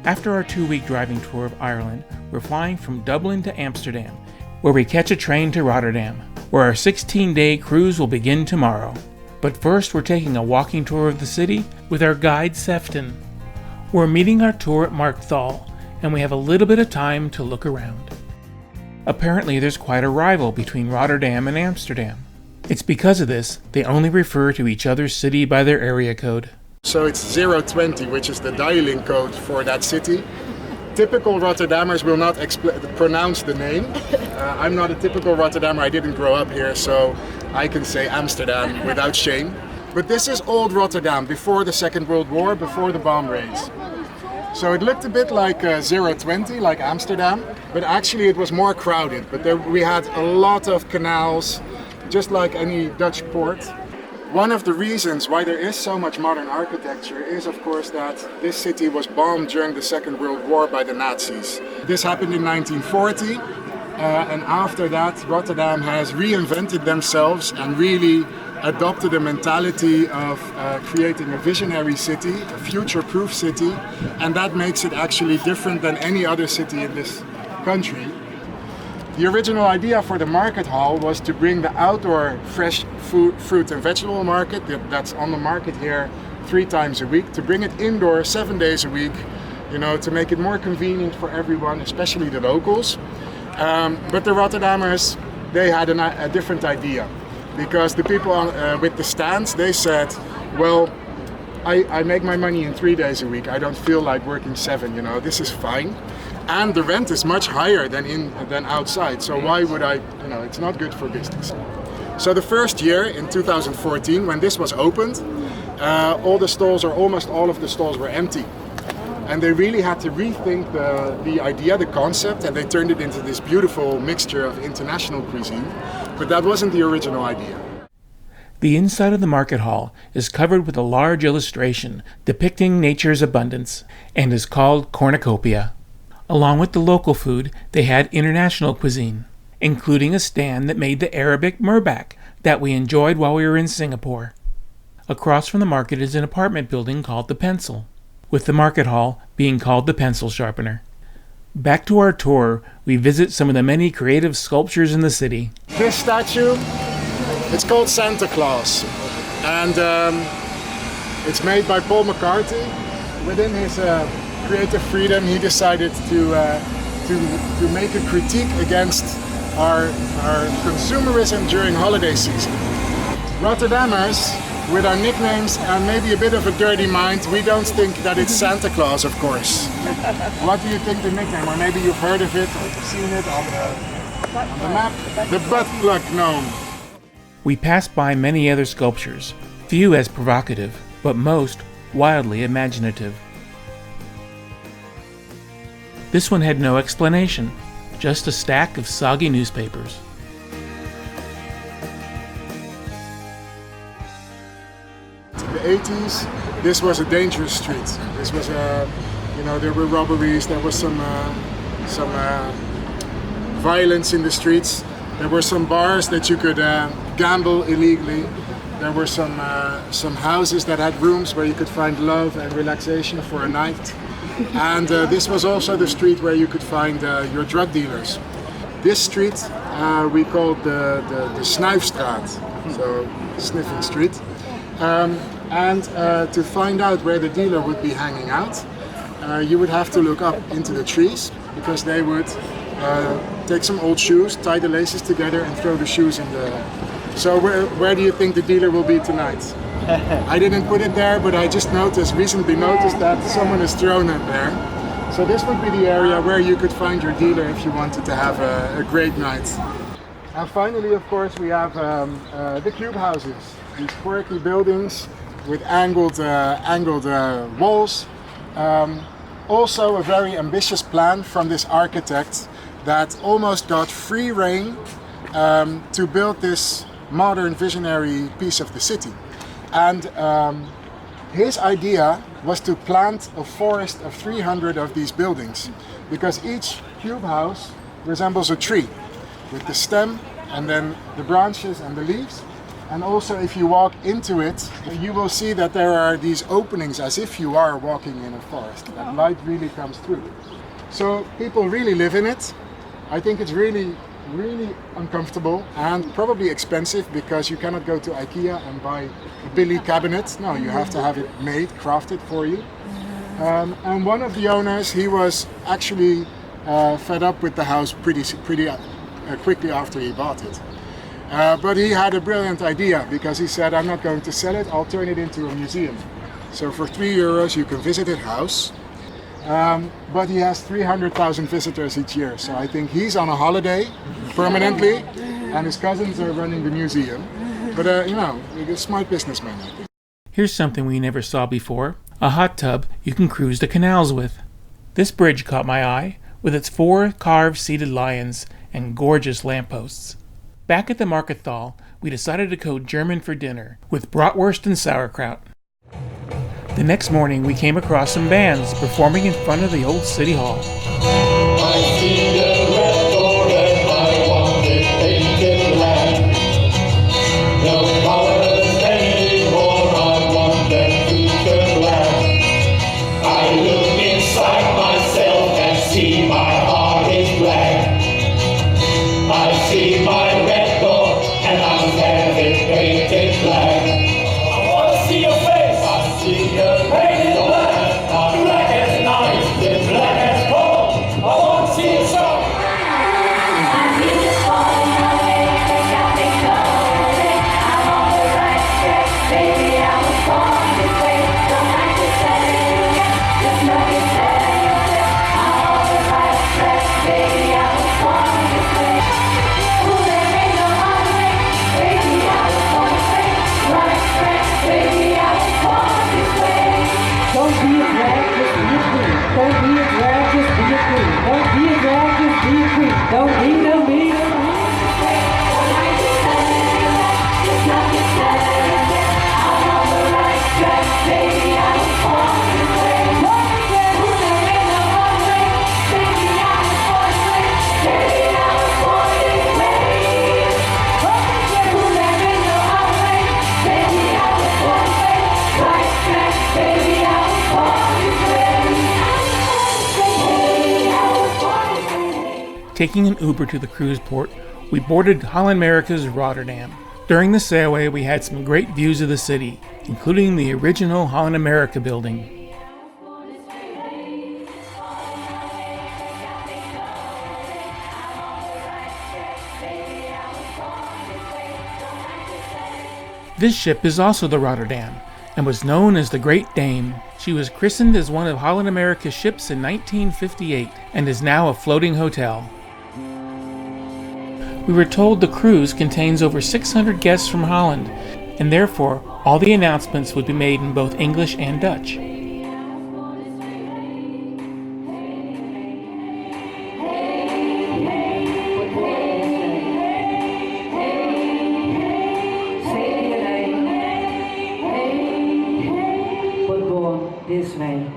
After our 2-week driving tour of Ireland, we're flying from Dublin to Amsterdam, where we catch a train to Rotterdam, where our 16-day cruise will begin tomorrow. But first, we're taking a walking tour of the city with our guide Sefton. We're meeting our tour at Markthal, and we have a little bit of time to look around. Apparently, there's quite a rival between Rotterdam and Amsterdam. It's because of this, they only refer to each other's city by their area code. So it's 020, which is the dialing code for that city. Typical Rotterdammers will not pronounce the name. I'm not a typical Rotterdammer, I didn't grow up here, so I can say Amsterdam without shame. But this is old Rotterdam, before the Second World War, before the bomb raids. So it looked a bit like 020, like Amsterdam, but actually it was more crowded. But we had a lot of canals, just like any Dutch port. One of the reasons why there is so much modern architecture is, of course, that this city was bombed during the Second World War by the Nazis. This happened in 1940, and after that, Rotterdam has reinvented themselves and really adopted a mentality of creating a visionary city, a future-proof city, and that makes it actually different than any other city in this country. The original idea for the market hall was to bring the outdoor fresh fruit and vegetable market that's on the market here 3 times a week, to bring it indoor 7 days a week, to make it more convenient for everyone, especially the locals. But the Rotterdammers, they had a different idea, because the people with the stands, they said, well, I make my money in 3 days a week, I don't feel like working 7, this is fine. And the rent is much higher than outside, so why would I, it's not good for business. So the first year, in 2014, when this was opened, all the stalls, or almost all of the stalls, were empty. And they really had to rethink the idea, the concept, and they turned it into this beautiful mixture of international cuisine. But that wasn't the original idea. The inside of the market hall is covered with a large illustration depicting nature's abundance and is called cornucopia. Along with the local food, they had international cuisine, including a stand that made the Arabic murbak that we enjoyed while we were in Singapore. Across from the market is an apartment building called the Pencil, with the market hall being called the Pencil Sharpener. Back to our tour, we visit some of the many creative sculptures in the city. This statue, it's called Santa Claus, and it's made by Paul McCarthy. Within his creative freedom, he decided to make a critique against our consumerism during holiday season. Rotterdammers, with our nicknames and maybe a bit of a dirty mind, we don't think that it's Santa Claus, of course. What do you think the nickname, or maybe you've heard of it, or you've seen it on the map? The butt plug gnome. We passed by many other sculptures, few as provocative, but most wildly imaginative. This one had no explanation, just a stack of soggy newspapers. In the 80s, this was a dangerous street. This was there were robberies, there was some violence in the streets. There were some bars that you could gamble illegally. There were some houses that had rooms where you could find love and relaxation for a night. And this was also the street where you could find your drug dealers. This street we called the Snuifstraat, so sniffing street. And to find out where the dealer would be hanging out, you would have to look up into the trees, because they would take some old shoes, tie the laces together and throw the shoes in the... So where do you think the dealer will be tonight? I didn't put it there, but I just recently noticed that someone has thrown it there. So this would be the area where you could find your dealer if you wanted to have a great night. And finally, of course, we have the cube houses, these quirky buildings with angled walls. Also a very ambitious plan from this architect that almost got free rein to build this modern visionary piece of the city. And his idea was to plant a forest of 300 of these buildings, because each cube house resembles a tree, with the stem and then the branches and the leaves. And also if you walk into it, you will see that there are these openings as if you are walking in a forest. That light really comes through. So people really live in it. I think it's really uncomfortable and probably expensive because you cannot go to IKEA and buy a Billy cabinet. No, you have to have it made, crafted for you. And one of the owners, he was actually fed up with the house pretty quickly after he bought it. But he had a brilliant idea because he said, I'm not going to sell it, I'll turn it into a museum. So for €3 you can visit his house. But he has 300,000 visitors each year, so I think he's on a holiday permanently, and his cousins are running the museum. But he's a smart businessman, I think. Here's something we never saw before: a hot tub you can cruise the canals with. This bridge caught my eye, with its 4 carved seated lions and gorgeous lampposts. Back at the Markethal, we decided to go German for dinner, with bratwurst and sauerkraut. The next morning, we came across some bands performing in front of the old city hall. I see the red door and I want it painted black. No colors anymore, I want them to turn black. I look inside myself and see my heart is black. I see my red door and I must have it painted black. I want to see your face. I see your painted black. Black as night, black as coal. I want to see it so. I see the falling away, they got me going. I'm on the right track, baby, I was born this way. Don't like to say it, just know you said it. I'm on the right track, baby, I was born this way. Ooh, there ain't no other way, baby, I was born this way. Right track, baby, I was born this way. Don't be a drag, just be a queen. Don't be a drag, just be a queen. Don't be a drag, just be a queen. Don't need no me. Don't like to say it, just know you said it. I'm on the right track, baby, I was born this way. Ooh, there ain't no other way, baby, I was born this way. Baby, I was born this way. Ooh, there ain't no other way, baby, I was born this way. Right track, baby, I was born this way. Baby, I was born this way. Taking an Uber to the cruise port, we boarded Holland America's Rotterdam. During the sailaway, we had some great views of the city, including the original Holland America building. This ship is also the Rotterdam, and was known as the Great Dane. She was christened as one of Holland America's ships in 1958, and is now a floating hotel. We were told the cruise contains over 600 guests from Holland, and therefore all the announcements would be made in both English and Dutch. But born this way.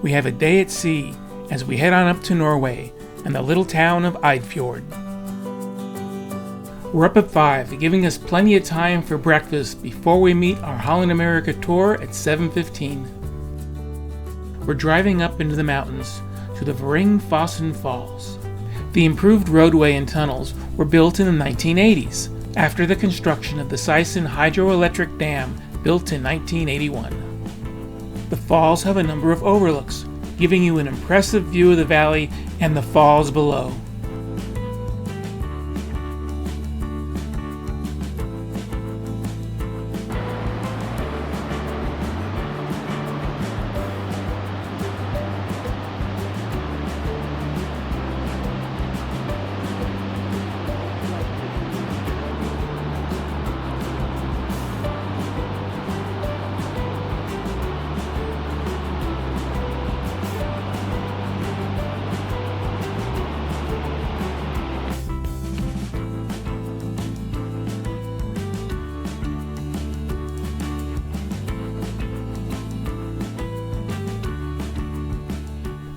We have a day at sea as we head on up to Norway and the little town of Eidfjord. We're up at 5, giving us plenty of time for breakfast before we meet our Holland America tour at 7:15. We're driving up into the mountains to the Veringfossen Falls. The improved roadway and tunnels were built in the 1980s, after the construction of the Sysen hydroelectric dam built in 1981. The falls have a number of overlooks, giving you an impressive view of the valley and the falls below.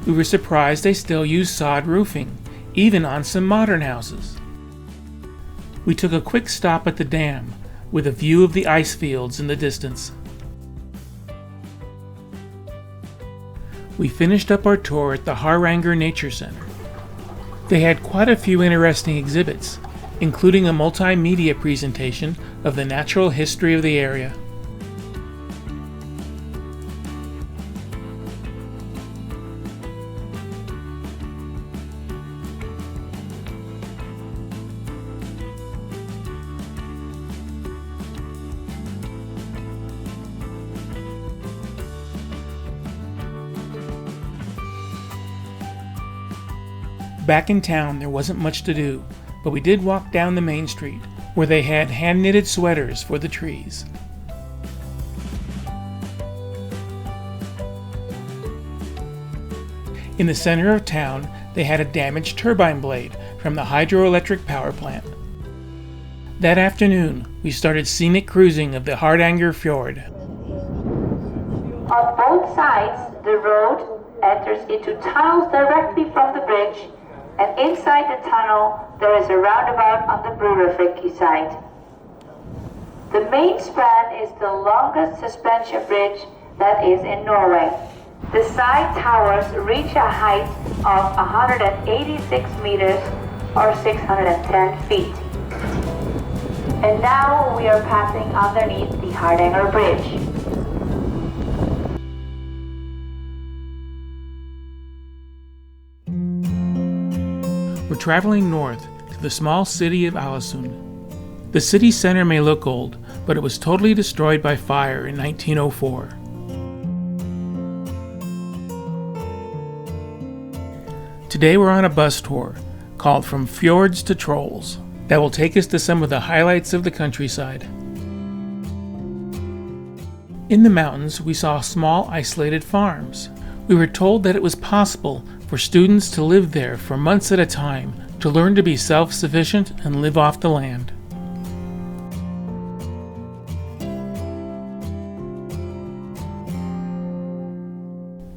We were surprised they still use sod roofing, even on some modern houses. We took a quick stop at the dam, with a view of the ice fields in the distance. We finished up our tour at the Hardanger Nature Center. They had quite a few interesting exhibits, including a multimedia presentation of the natural history of the area. Back in town, there wasn't much to do, but we did walk down the main street, where they had hand-knitted sweaters for the trees. In the center of town, they had a damaged turbine blade from the hydroelectric power plant. That afternoon, we started scenic cruising of the Hardanger Fjord. On both sides, the road enters into tunnels directly from the bridge, and inside the tunnel there is a roundabout on the Brurefriki side. The main span is the longest suspension bridge that is in Norway. The side towers reach a height of 186 meters or 610 feet. And now we are passing underneath the Hardanger Bridge. We're traveling north to the small city of Alesund. The city center may look old, but it was totally destroyed by fire in 1904. Today we're on a bus tour called From Fjords to Trolls that will take us to some of the highlights of the countryside. In the mountains, we saw small isolated farms. We were told that it was possible for students to live there for months at a time to learn to be self-sufficient and live off the land.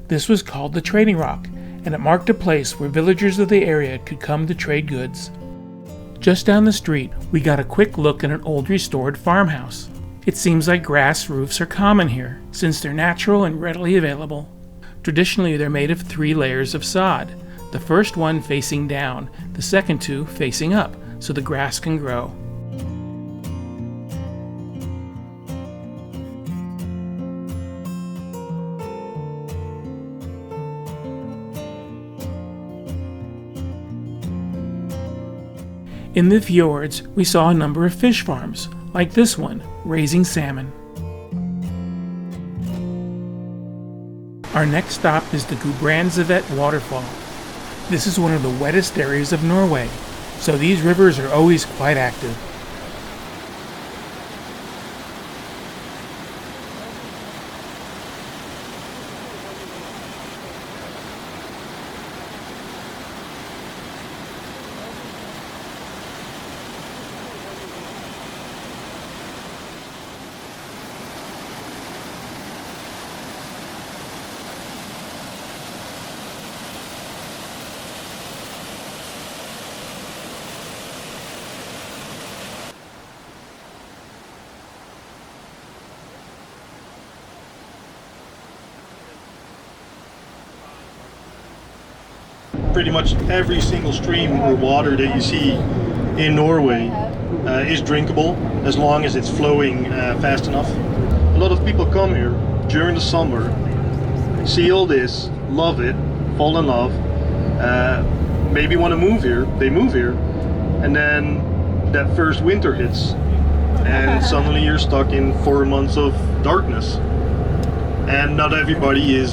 This was called the Trading Rock, and it marked a place where villagers of the area could come to trade goods. Just down the street, we got a quick look at an old restored farmhouse. It seems like grass roofs are common here, since they're natural and readily available. Traditionally, they're made of 3 layers of sod, the first one facing down, the second 2 facing up, so the grass can grow. In the fjords, we saw a number of fish farms, like this one, raising salmon. Our next stop is the Gudbrandsdalsvatn waterfall. This is one of the wettest areas of Norway, so these rivers are always quite active. Pretty much every single stream or water that you see in Norway is drinkable as long as it's flowing fast enough. A lot of people come here during the summer, see all this, love it, fall in love, maybe want to move here, they move here, and then that first winter hits and suddenly you're stuck in 4 months of darkness, and not everybody is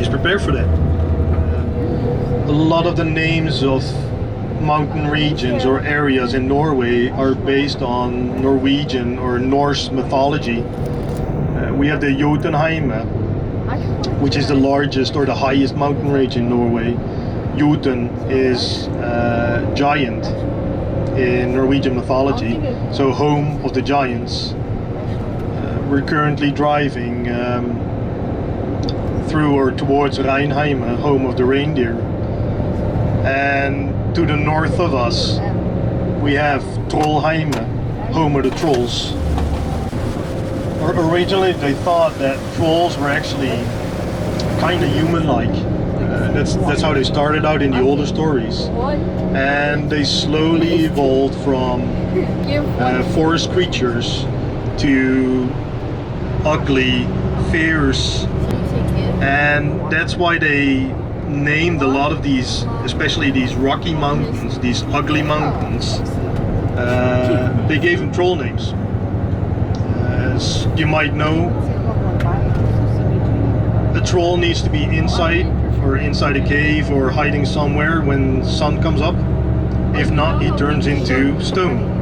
prepared for that. A lot of the names of mountain regions or areas in Norway are based on Norwegian or Norse mythology. We have the Jotunheim, which is the largest or the highest mountain range in Norway. Jotun is giant in Norwegian mythology, so home of the giants. We're currently driving through or towards Reinheim, home of the reindeer. And to the north of us, we have Trollheim, home of the trolls. Originally, they thought that trolls were actually kind of human-like. That's how they started out in the older stories. And they slowly evolved from forest creatures to ugly, fierce, and that's why they named a lot of these, especially these rocky mountains, these ugly mountains, they gave them troll names. As you might know, a troll needs to be inside a cave or hiding somewhere when sun comes up. If not, he turns into stone.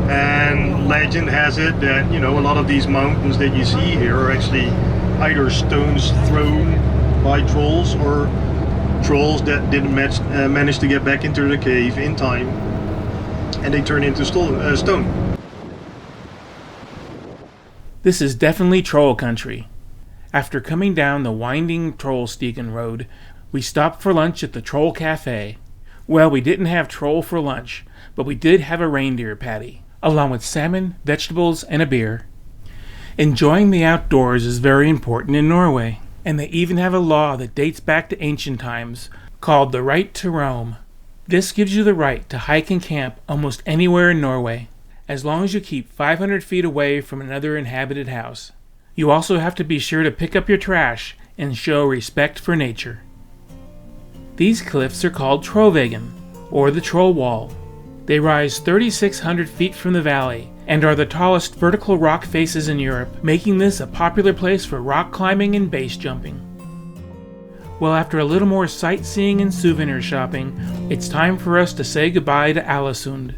And legend has it that, you know, a lot of these mountains that you see here are actually either stones thrown by trolls or trolls that didn't manage to get back into the cave in time, and they turn into stone. This is definitely troll country. After coming down the winding Trollstigen road, we stopped for lunch at the Troll Cafe. Well, we didn't have troll for lunch, but we did have a reindeer patty, along with salmon, vegetables, and a beer. Enjoying the outdoors is very important in Norway, and they even have a law that dates back to ancient times called the right to roam. This gives you the right to hike and camp almost anywhere in Norway, as long as you keep 500 feet away from another inhabited house. You also have to be sure to pick up your trash and show respect for nature. These cliffs are called Trollveggen, or the Troll Wall. They rise 3,600 feet from the valley and are the tallest vertical rock faces in Europe, making this a popular place for rock climbing and base jumping. Well, after a little more sightseeing and souvenir shopping, it's time for us to say goodbye to Alesund.